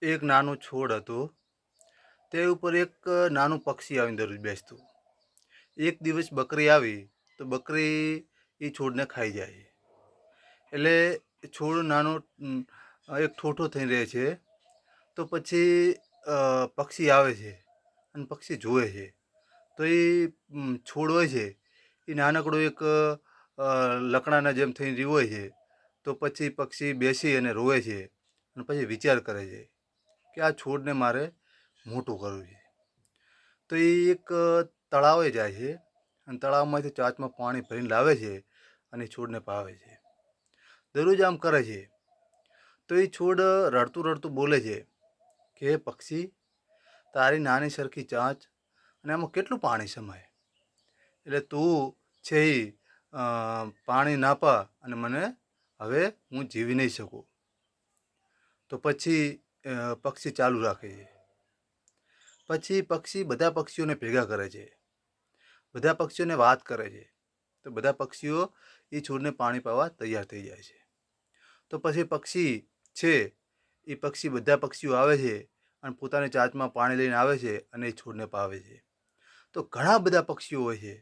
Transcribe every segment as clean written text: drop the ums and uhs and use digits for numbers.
એક નાનું છોડ હતું. તે ઉપર એક નાનું પક્ષી આવીને દરરોજ બેસતું. એક દિવસ બકરી આવી તો બકરી એ છોડને ખાઈ જાય. એટલે છોડ નાનો એક ઠોઠો થઈને રહે છે. તો પછી પક્ષી આવે છે અને પક્ષી જુએ છે. તો એ છોડ હોય છે એ નાનકડો એક લકડાના જેમ થઈને રહ્યું હોય છે. તો પછી પક્ષી બેસી અને રોવે છે અને પછી વિચાર કરે છે કે આ છોડને મારે મોટું કરવું છે. તો એ એક તળાવે જાય છે અને તળાવમાંથી ચાંચમાં પાણી ભરીને લાવે છે અને છોડને પાવે છે. દરરોજ આમ કરે છે. તો એ છોડ રડતું રડતું બોલે છે કે હે પક્ષી, તારી નાની સરખી ચાંચ અને આમાં કેટલું પાણી સમાય, એટલે તું છે એ પાણી ના પા અને મને હવે હું જીવી નહીં શકું. તો પછી પક્ષી ચાલુ રાખે છે. પછી પક્ષી બધા પક્ષીઓને ભેગા કરે છે, બધા પક્ષીઓને વાત કરે છે. તો બધા પક્ષીઓ એ છોડને પાણી પાવા તૈયાર થઈ જાય છે. તો પછી પક્ષી છે એ પક્ષી બધા પક્ષીઓ આવે છે અને પોતાની ચાંચમાં પાણી લઈને આવે છે અને એ છોડને પાવે છે. તો ઘણા બધા પક્ષીઓ હોય છે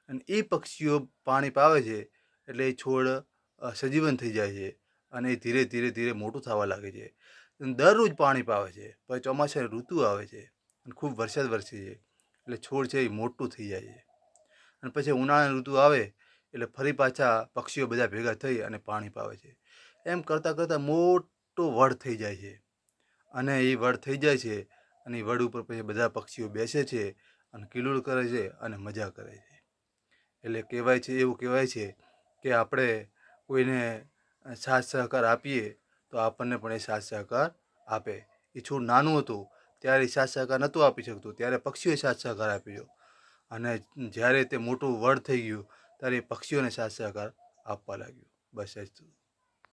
અને એ પક્ષીઓ પાણી પાવે છે એટલે એ છોડ સજીવન થઈ જાય છે અને એ ધીરે ધીરે ધીરે મોટું થવા લાગે છે. દરરોજ પાણી પાવે છે. પછી ચોમાસાની ઋતુ આવે છે અને ખૂબ વરસાદ વરસે છે એટલે છોડ છે એ મોટું થઈ જાય છે. અને પછી ઉનાળાની ઋતુ આવે એટલે ફરી પાછા પક્ષીઓ બધા ભેગા થઈ અને પાણી પાવે છે. એમ કરતાં કરતાં મોટો વડ થઈ જાય છે અને એ વડ થઈ જાય છે અને એ વડ ઉપર પછી બધા પક્ષીઓ બેસે છે અને કિલોલ કરે છે અને મજા કરે છે. એટલે કહેવાય છે, એવું કહેવાય છે કે આપણે કોઈને સાથ સહકાર આપીએ તો આપણને પણ એ સાથ સહકાર આપે. એ છોડ નાનું હતું ત્યારે એ સાથ સહકાર નહોતું આપી શકતું, ત્યારે પક્ષીઓએ સાથ સહકાર આપ્યો અને જ્યારે તે મોટું વડ થઈ ગયું ત્યારે એ પક્ષીઓને સાથ સહકાર આપવા લાગ્યું. બસ એ જ.